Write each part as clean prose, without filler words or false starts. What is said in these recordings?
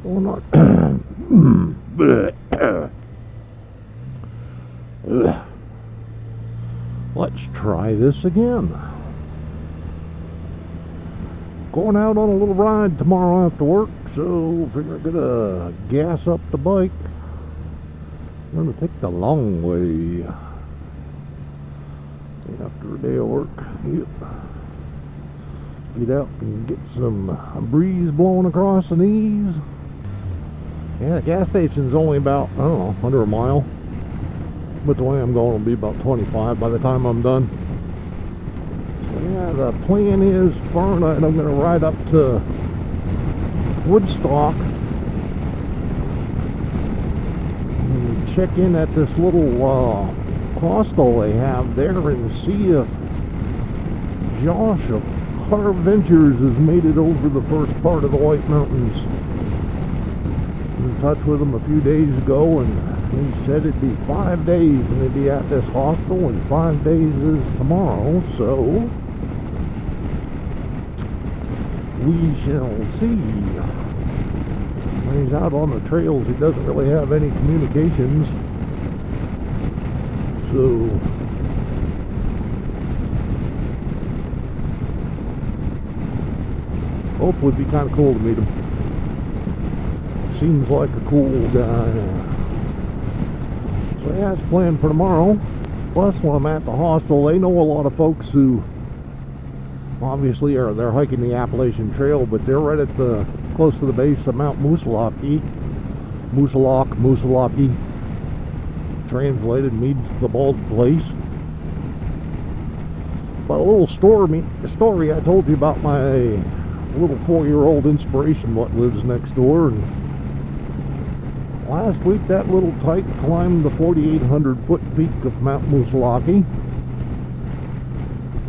Going on. Let's try this again. Going out on a little ride tomorrow after work, so figure I'm gonna gas up the bike. I'm gonna take the long way after a day of work. Yep. Get out and get some breeze blowing across the knees. Yeah, the gas station's only about, I don't know, under a mile. But the way I'm going will be about 25 by the time I'm done. So yeah, the plan is tomorrow night I'm going to ride up to Woodstock and check in at this little hostel they have there and see if Josh of Car Ventures has made it over the first part of the White Mountains. I was in touch with him a few days ago, and he said it'd be 5 days and they'd be at this hostel, and 5 days is tomorrow, so we shall see. When he's out on the trails, he doesn't really have any communications, so hopefully it'd be kind of cool to meet him. Seems like a cool guy. So yeah, it's planned for tomorrow. Plus, when I'm at the hostel, they know a lot of folks who obviously they're hiking the Appalachian Trail, but they're right at the close to the base of Mount Moosilauke. Moosilauke. Translated means the bald place. But a little story I told you about my little 4-year-old inspiration what lives next door. And last week that little tyke climbed the 4,800 foot peak of Mount Moosilauke,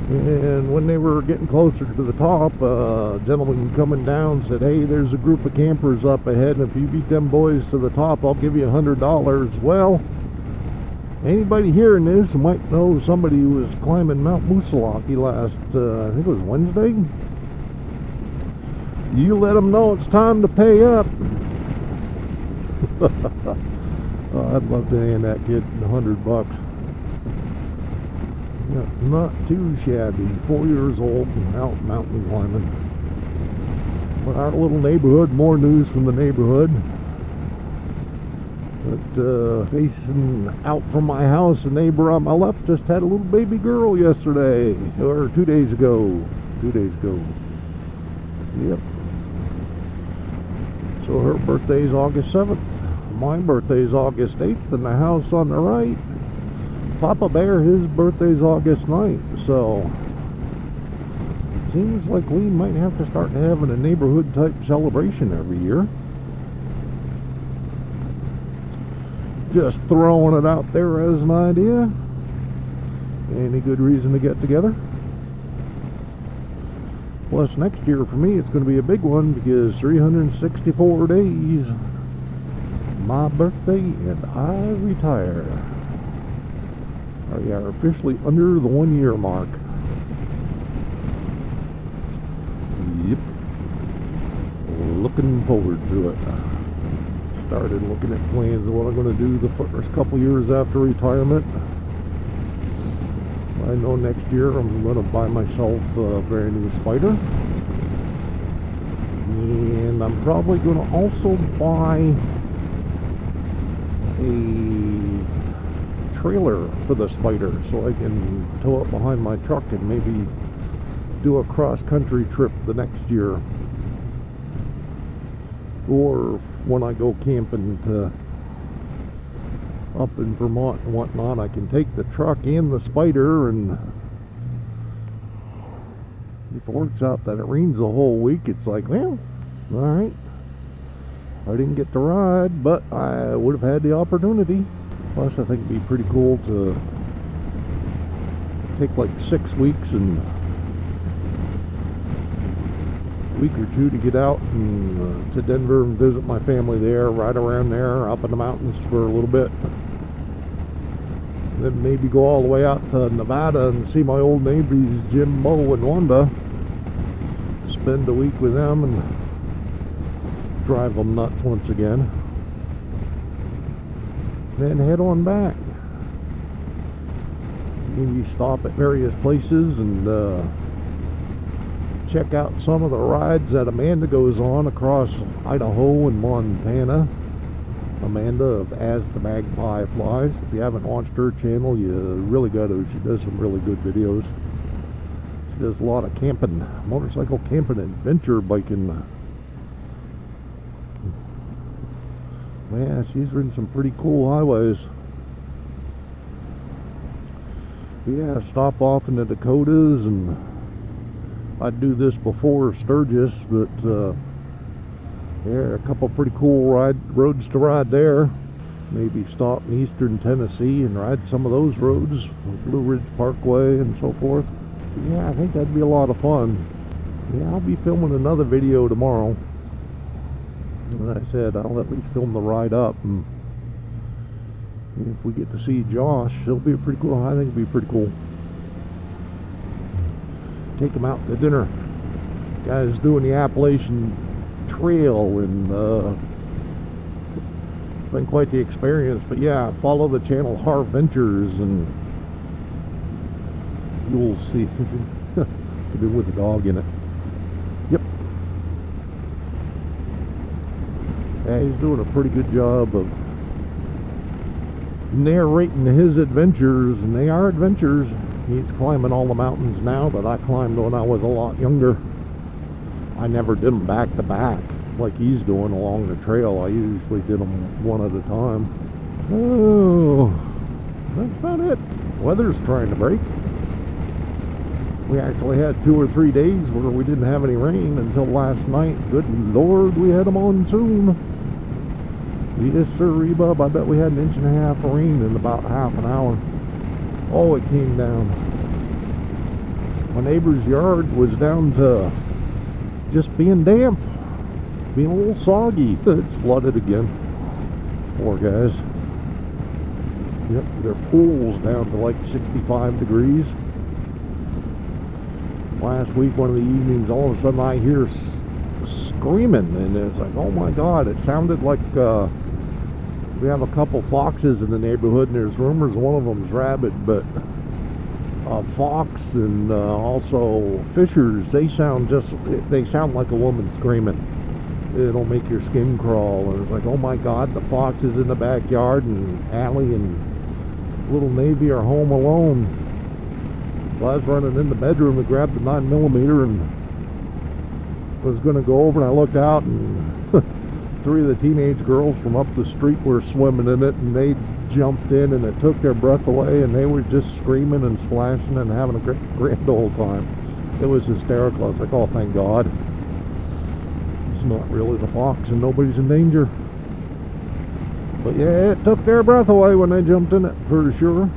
and when they were getting closer to the top, a gentleman coming down said, "Hey, there's a group of campers up ahead, and if you beat them boys to the top, I'll give you $100. Well, anybody hearing this might know somebody who was climbing Mount Moosilauke last, I think it was Wednesday. You let them know it's time to pay up." Oh, I'd love to hand that kid $100. Yeah, not too shabby. 4 years old and out mountain climbing. But our little neighborhood, more news from the neighborhood. But facing out from my house, a neighbor on my left just had a little baby girl yesterday, or 2 days ago. 2 days ago. Yep. So her birthday's August 7th. My birthday's August 8th, and the house on the right, Papa Bear, his birthday's August 9th. So seems like we might have to start having a neighborhood type celebration every year. Just throwing it out there as an idea. Any good reason to get together? Plus, next year for me, it's going to be a big one because 364 days, my birthday, and I retire. We are officially under the 1 year mark. Yep. Looking forward to it. Started looking at plans of what I'm going to do the first couple years after retirement. I know next year I'm going to buy myself a brand new Spyder, and I'm probably going to also buy a trailer for the Spyder so I can tow it behind my truck and maybe do a cross-country trip the next year, or when I go camping up in Vermont and whatnot, I can take the truck and the Spyder, and if it works out that it rains the whole week, it's like, well, alright, I didn't get to ride, but I would have had the opportunity. Plus, I think it'd be pretty cool to take like 6 weeks and a week or two to get out and to Denver and visit my family there, ride around there, up in the mountains for a little bit. Then maybe go all the way out to Nevada and see my old neighbors Jim, Mo, and Wanda. Spend a week with them and drive them nuts once again, then head on back. We stop at various places and check out some of the rides that Amanda goes on across Idaho and Montana. Amanda of As the Magpie Flies. If you haven't watched her channel, you really got to. She does some really good videos. She does a lot of camping, motorcycle camping, adventure biking. Man, she's ridden some pretty cool highways. Yeah, stop off in the Dakotas, and I'd do this before Sturgis, but yeah, a couple pretty cool roads to ride there. Maybe stop in eastern Tennessee and ride some of those roads, Blue Ridge Parkway and so forth. Yeah, I think that'd be a lot of fun. Yeah, I'll be filming another video tomorrow. Like I said, I'll at least film the ride up, and if we get to see Josh, it'll be pretty cool. I think it'll be pretty cool. Take him out to dinner. Guys doing the Appalachian Trail, and it's been quite the experience. But yeah, follow the channel Har Ventures, and you'll see. Could be with the dog in it. Yep. Yeah, he's doing a pretty good job of narrating his adventures, and they are adventures. He's climbing all the mountains now that I climbed when I was a lot younger. I never did them back to back like he's doing along the trail. I usually did them one at a time. Oh, that's about it. Weather's trying to break. We actually had 2 or 3 days where we didn't have any rain until last night. Good Lord, we had a monsoon. Yes, sir, Bub. I bet we had 1.5 inches of rain in about half an hour. Oh, it came down. My neighbor's yard was down to just being damp, being a little soggy. It's flooded again. Poor guys. Yep, their pool's down to like 65 degrees. Last week, one of the evenings, all of a sudden I hear screaming, and it's like, oh my God, it sounded like we have a couple foxes in the neighborhood, and there's rumors one of them's rabid, but fox and also fishers, they sound like a woman screaming. It'll make your skin crawl. And it's like, oh my God, the fox is in the backyard, and Allie and little Navy are home alone. So I was running in the bedroom to grab the 9mm and was going to go over, and I looked out, and 3 of the teenage girls from up the street were swimming in it, and they jumped in, and it took their breath away, and they were just screaming and splashing and having a grand old time. It was hysterical. I was like, oh, thank God. It's not really the fox, and nobody's in danger. But yeah, it took their breath away when they jumped in it, for sure.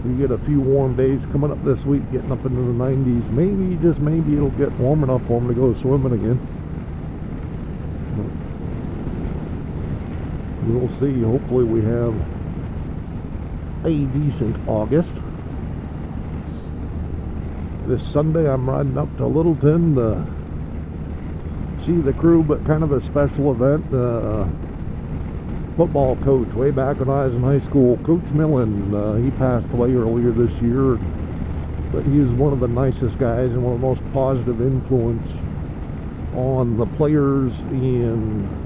We get a few warm days coming up this week, getting up into the 90s. Maybe, just maybe, it'll get warm enough for them to go swimming again. We'll see. Hopefully we have a decent August. This Sunday I'm riding up to Littleton to see the crew, but kind of a special event. Football coach way back when I was in high school, Coach Millen, he passed away earlier this year, but he was one of the nicest guys and one of the most positive influence on the players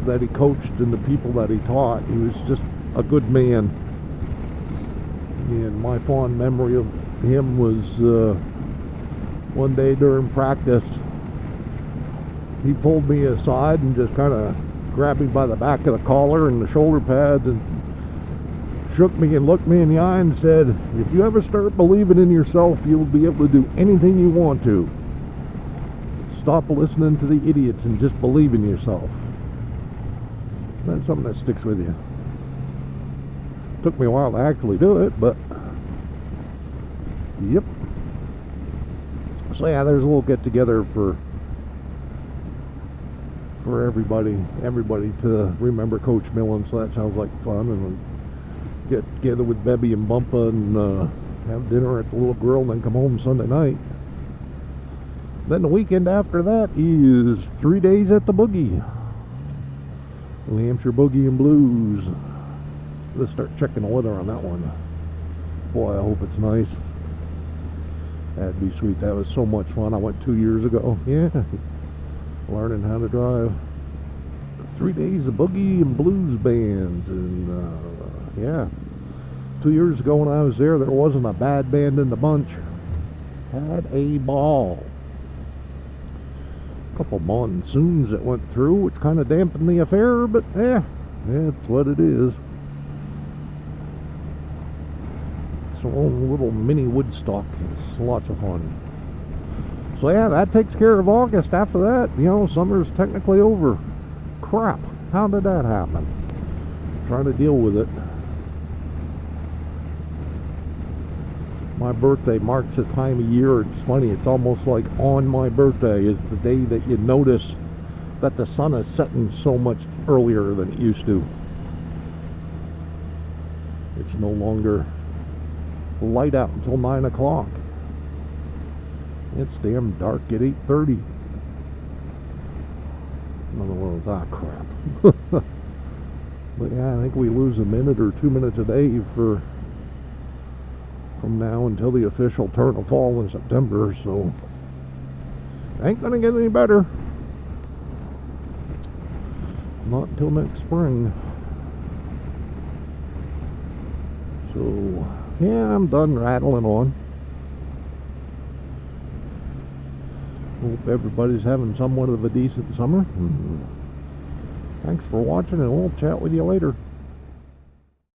that he coached and the people that he taught. He was just a good man, and my fond memory of him was one day during practice, he pulled me aside and just kind of grabbed me by the back of the collar and the shoulder pads and shook me and looked me in the eye and said, if you ever start believing in yourself, you'll be able to do anything you want to. Stop listening to the idiots and just believe in yourself. That's something that sticks with you. Took me a while to actually do it, but yep. So yeah, there's a little get together for everybody to remember Coach Millen, so that sounds like fun. And get together with Bebby and Bumpa and have dinner at the Little Grill, and then come home Sunday night. Then the weekend after that is 3 days at the Boogie. New Hampshire Boogie and Blues. Let's start checking the weather on that one. Boy, I hope it's nice. That'd be sweet. That was so much fun. I went 2 years ago. Yeah, learning how to drive. 3 days of boogie and blues bands, and yeah, 2 years ago when I was there wasn't a bad band in the bunch. Had a ball. A couple monsoons that went through, which kind of dampened the affair, but yeah, it's what it is. It's a little mini Woodstock. It's lots of fun. So yeah, that takes care of August. After that, you know, summer's technically over. Crap, how did that happen? Trying to deal with it. My birthday marks a time of year. It's funny, it's almost like on my birthday is the day that you notice that the sun is setting so much earlier than it used to. It's no longer light out until 9 o'clock. It's damn dark at 8:30. Another one of those, crap. But yeah, I think we lose a minute or 2 minutes a day from now until the official turn of fall in September, so ain't gonna get any better. Not until next spring. So yeah, I'm done rattling on. Hope everybody's having somewhat of a decent summer. Thanks for watching, and we'll chat with you later.